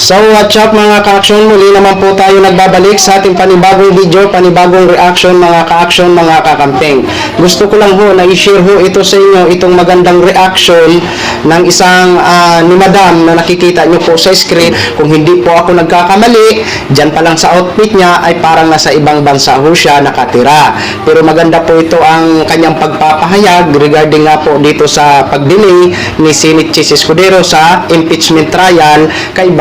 So what's up mga ka-action, muli naman po tayo nagbabalik sa ating panibagong video, panibagong reaction mga ka-action, mga kakampeng. Gusto ko lang ho na i-share ho ito sa inyo, itong magandang reaction ng isang ni Madam na nakikita nyo po sa screen. Kung hindi po ako nagkakamali, dyan pa lang sa outfit niya ay parang nasa ibang bansa ho siya nakatira. Pero maganda po ito ang kanyang pagpapahayag regarding nga po dito sa pagdelay ni Senate Chis Escudero sa impeachment trial kay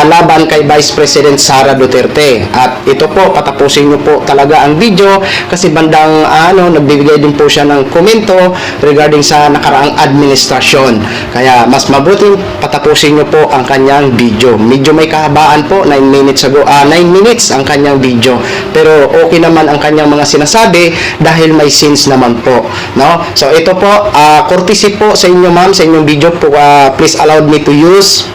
laban kay Vice President Sara Duterte. At ito po, patapusin nyo po talaga ang video kasi bandang nagbibigay din po siya ng komento regarding sa nakaraang administrasyon. Kaya mas mabuting patapusin nyo po ang kanyang video. Medyo may kahabaan po, 9 minutes ago, 9 minutes ang kanyang video. Pero okay naman ang kanyang mga sinasabi dahil may scenes naman po. No? So ito po, courtesy po sa inyo ma'am, sa inyong video po, please allow me to use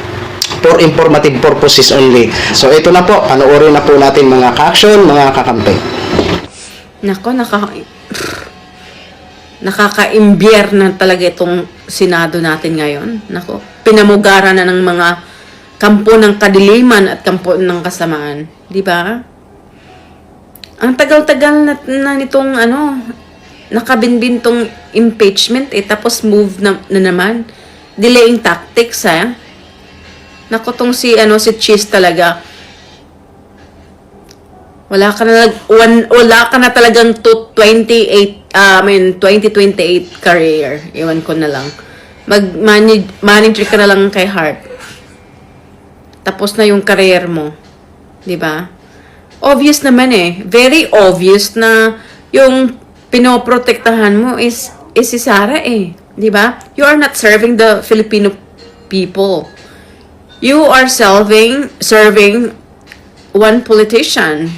for informative purposes only. So ito na po, panoorin na po natin mga ka-action, mga kakampi. Nako, nakaka-imbier na talaga itong Senado natin ngayon. Nako, pinamugara na ng mga kampo ng kadiliman at kampo ng kasamaan. Di ba? Ang tagal-tagal na nitong nakabinbintong impeachment tapos move na naman. Delaying tactics, Nako, tong si Chis talaga. Wala ka na talagang 2028 career. Iwan ko na lang. Manager ka na lang kay Heart. Tapos na yung career mo. 'Di ba? Obvious naman Very obvious na yung pinoprotektahan mo is si Sara 'di ba? You are not serving the Filipino people. You are serving one politician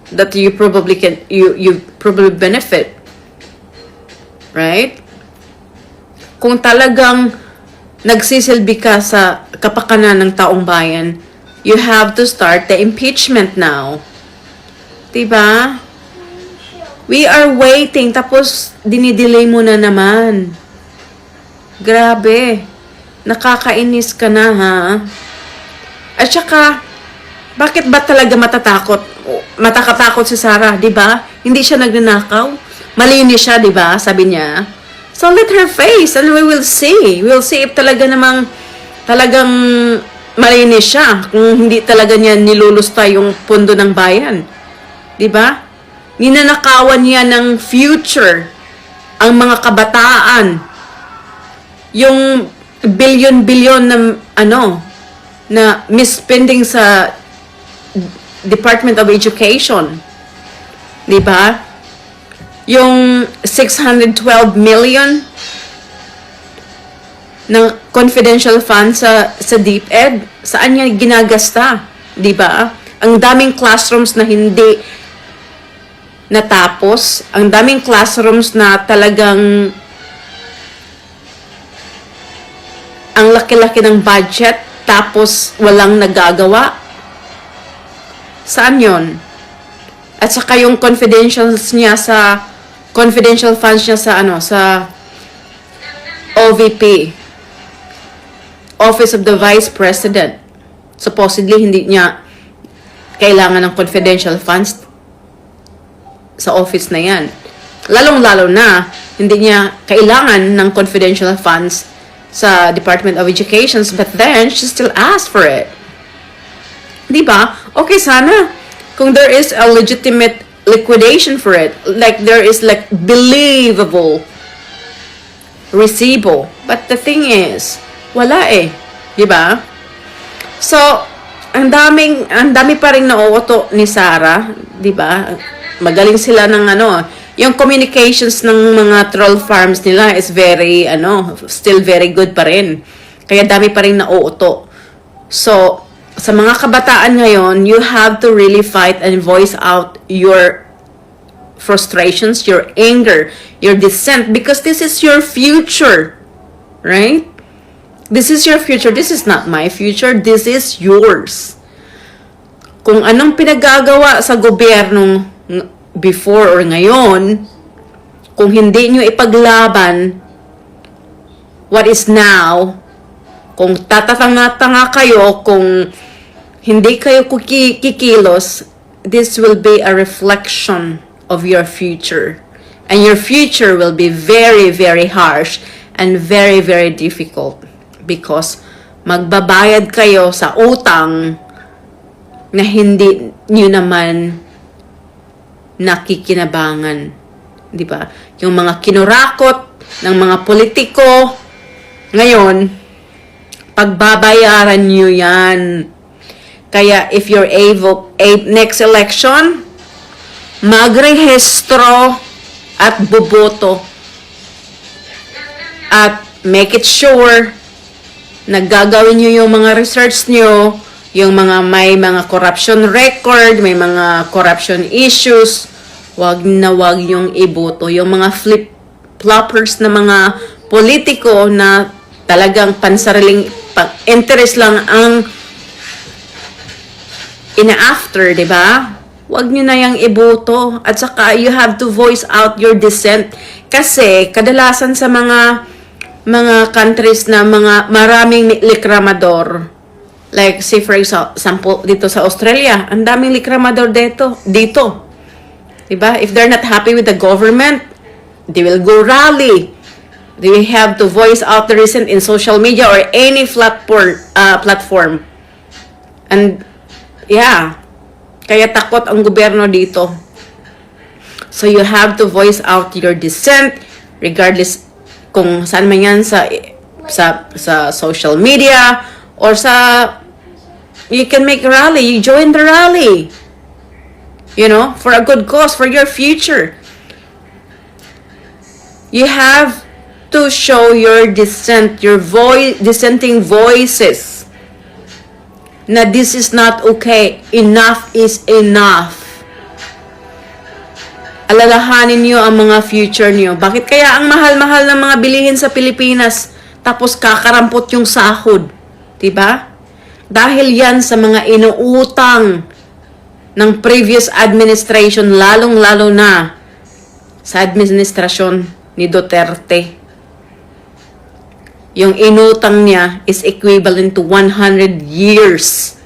that you probably benefit. Right? Kung talagang nagsisilbi ka sa kapakanan ng taong bayan, you have to start the impeachment now. Diba? We are waiting, tapos dinidelay mo na naman. Grabe. Nakakainis ka na, ha? At saka, bakit ba talaga matakatakot si Sara, di ba? Hindi siya nagnanakaw. Malinis siya, di ba? Sabi niya. So let her face and we will see. We'll see if talagang malinis siya. Kung hindi talaga niya nilulusta yung pundo ng bayan. Di ba? Ninanakawan niya ng future ang mga kabataan. Yung billion na misspending sa Department of Education. 'Di ba? Yung 612 million ng confidential funds sa DepEd, saan niya ginagasta? 'Di ba? Ang daming classrooms na hindi natapos, ang daming classrooms na talagang ang laki-laki ng budget, tapos walang nagagawa. Saan yon? At saka yung confidential funds niya sa OVP, Office of the Vice President. Supposedly, hindi niya kailangan ng confidential funds sa office na yan. Lalong-lalo na, hindi niya kailangan ng confidential funds sa Department of Education, but then she still asked for it. Diba? Okay, sana kung there is a legitimate liquidation for it, like there is like believable resibo. But the thing is, wala diba? So, ang dami pa rin nauuto ni Sara, diba? Magaling sila ng yung communications ng mga troll farms nila is very, still very good pa rin. Kaya dami pa rin nauuto. So, sa mga kabataan ngayon, you have to really fight and voice out your frustrations, your anger, your dissent, because this is your future. Right? This is your future. This is not my future. This is yours. Kung anong pinagagawa sa gobyernong before or ngayon, kung hindi nyo ipaglaban what is now, kung tatatanga-tanga kayo, kung hindi kayo kikilos, this will be a reflection of your future. And your future will be very, very harsh and very, very difficult because magbabayad kayo sa utang na hindi nyo naman nakikinabangan. Di ba? Yung mga kinurakot ng mga politiko, ngayon, pagbabayaran nyo yan. Kaya if you're able, next election, magrehistro at boboto. At make it sure na gagawin nyo yung mga research nyo, yung mga may mga corruption record, may mga corruption issues, wag na wag yung iboto. Yung mga flip-floppers na mga politiko na talagang pansariling interest lang ang ina-after, di ba? Wag nyo na yung iboto. At saka, you have to voice out your dissent. Kasi, kadalasan sa mga countries na maraming likramador, like, say for example, dito sa Australia, ang daming likramador dito. Diba? If they're not happy with the government, they will go rally. They have to voice out the dissent in social media or any platform. And, yeah, kaya takot ang gobyerno dito. So you have to voice out your dissent regardless kung saan man yan sa social media or you can make a rally, you join the rally. You know, for a good cause, for your future. You have to show your dissent, your dissenting voices. Na this is not okay. Enough is enough. Alalahanin niyo ang mga future niyo. Bakit kaya ang mahal-mahal ng mga bilihin sa Pilipinas tapos kakarampot yung sahod? Diba? Dahil yan sa mga inuutang ng previous administration, lalong-lalo na sa administrasyon ni Duterte. Yung inutang niya is equivalent to 100 years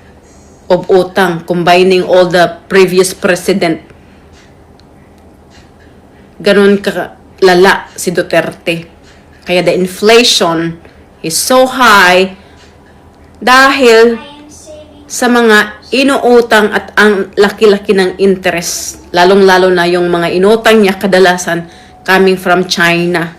of utang, combining all the previous president. Ganon kalala si Duterte. Kaya the inflation is so high dahil sa mga inuutang at ang laki-laki ng interest. Lalong-lalo na yung mga inutang niya kadalasan coming from China.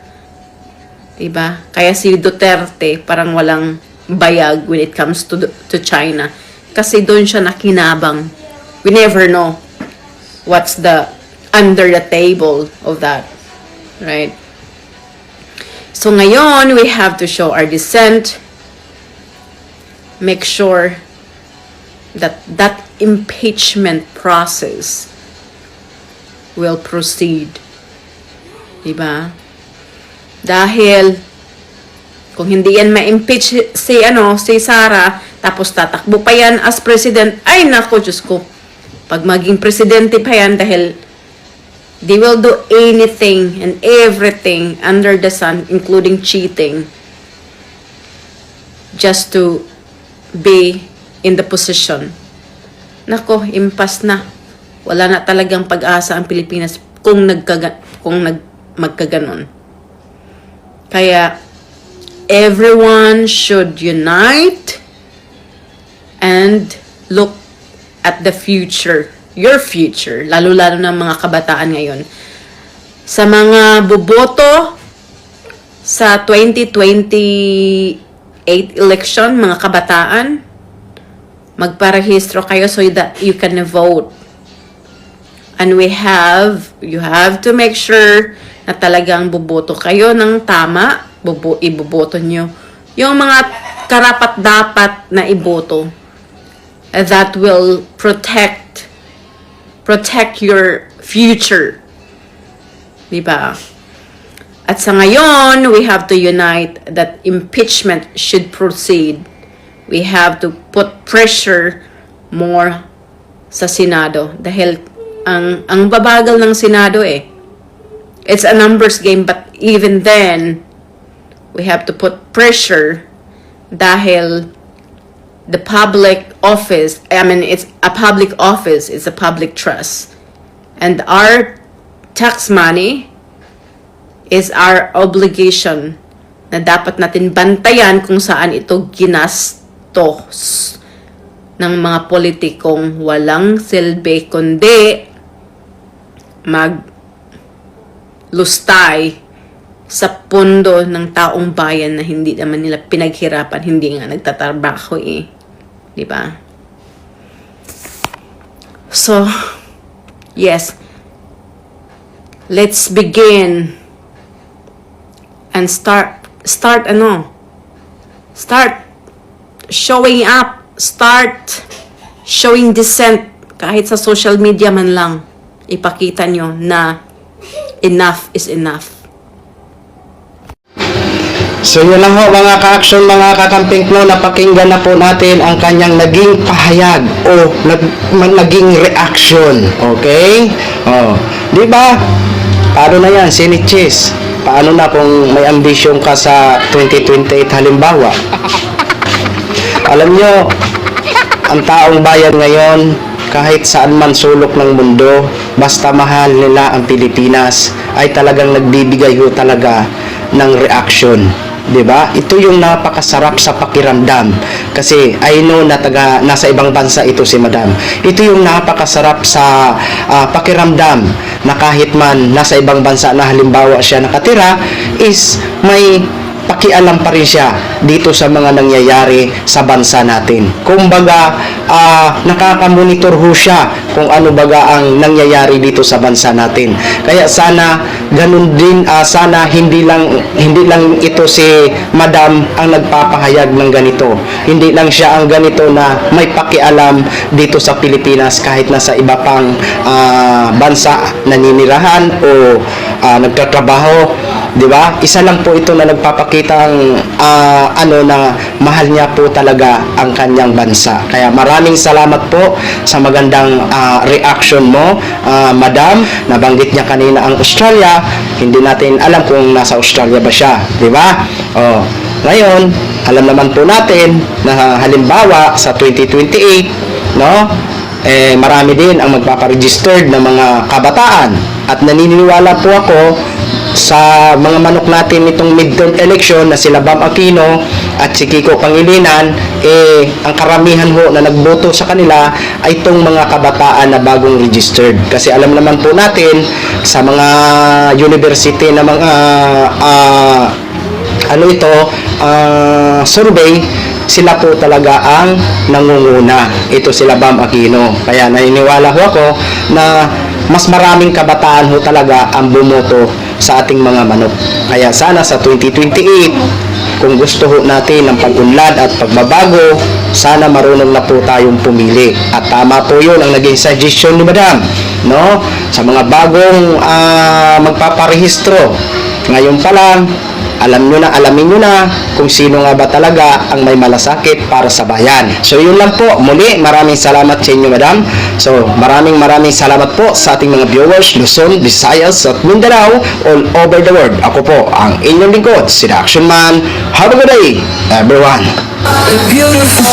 Diba? Kaya si Duterte parang walang bayag when it comes to China. Kasi doon siya nakinabang. We never know what's the under the table of that. Right? So ngayon, we have to show our dissent. Make sure that that impeachment process will proceed. Diba? Dahil kung hindi yan ma-impeach si Sara, tapos tatakbo pa yan as president, ay nako, Diyos ko. Pag maging presidente pa yan, dahil they will do anything and everything under the sun, including cheating, just to be in the position. Nako, impas na. Wala na talagang pag-asa ang Pilipinas kung magkaganon. Kaya, everyone should unite and look at the future, your future, lalo-lalo ng mga kabataan ngayon. Sa mga boboto sa 2028 election, mga kabataan, magparehistro kayo so that you can vote. And you have to make sure na talagang boboto kayo ng tama, iboboto nyo yung mga karapat-dapat na iboto that will protect your future. Diba? At sa ngayon, we have to unite that impeachment should proceed. We have to put pressure more sa Senado dahil ang babagal ng Senado It's a numbers game, but even then, we have to put pressure dahil the public office, I mean, it's a public office, it's a public trust. And our tax money is our obligation na dapat natin bantayan kung saan ito ginastos ng mga politikong walang silbi kundi maglustay sa pundo ng taong bayan na hindi naman nila pinaghirapan, hindi nga nagtatrabaho eh. Di ba? So, yes. Let's begin and start showing up, start showing dissent kahit sa social media man lang. Ipakita nyo na enough is enough. So yun lang ho mga ka-action, mga kakamping no, napakinggan na po natin ang kanyang naging pahayag o naging reaction. Okay? Oh, di ba? Paano na yan, Sinichis? Paano na kung may ambisyon ka sa 2028 halimbawa? Alam nyo, ang taong bayan ngayon, kahit saan man sulok ng mundo, basta mahal nila ang Pilipinas, ay talagang nagbibigay ho talaga ng reaction. 'Di ba? Ito yung napakasarap sa pakiramdam kasi I know na nasa ibang bansa ito si Madam. Ito yung napakasarap sa pakiramdam na kahit man nasa ibang bansa na halimbawa siya nakatira is may pakialam pa rin siya dito sa mga nangyayari sa bansa natin. Kumbaga, nakakamonitor ho siya kung ano baga ang nangyayari dito sa bansa natin. Kaya sana ganun din, sana hindi lang ito si Madam ang nagpapahayag ng ganito. Hindi lang siya ang ganito na may pakialam dito sa Pilipinas kahit nasa iba pang bansa naninirahan o nagtatrabaho. 'Di ba? Isa lang po ito na nagpapakitang na mahal niya po talaga ang kanyang bansa. Kaya maraming salamat po sa magandang reaction mo, Madam. Nabanggit niya kanina ang Australia. Hindi natin alam kung nasa Australia ba siya, 'di ba? Oh, ngayon, alam naman po natin na halimbawa sa 2028, no? Marami din ang magpaparegistered na mga kabataan at naniniwala po ako sa mga manok natin itong midterm election na sila Bam Aquino at si Kiko Pangilinan, ang karamihan ho na nagboto sa kanila ay itong mga kabataan na bagong registered. Kasi alam naman po natin sa mga university na mga survey, sila po talaga ang nangunguna. Ito sila Bam Aquino. Kaya naniniwala ho ako na mas maraming kabataan ho talaga ang bumoto sa ating mga manok. Kaya sana sa 2028, kung gusto ho natin ng pag-unlad at pagbabago, sana marunong na po tayong pumili. At tama po yun ang naging suggestion ni Madam, no? Sa mga bagong magpaparehistro, ngayon pa lang, alamin nyo na kung sino nga ba talaga ang may malasakit para sa bayan. So yun lang po. Muli, maraming salamat sa inyo, Madam. So maraming salamat po sa ating mga viewers, Luzon, Visayas at Mindanao, all over the world. Ako po ang inyong lingkod, si The Action Man. Have a good day, everyone. Beautiful.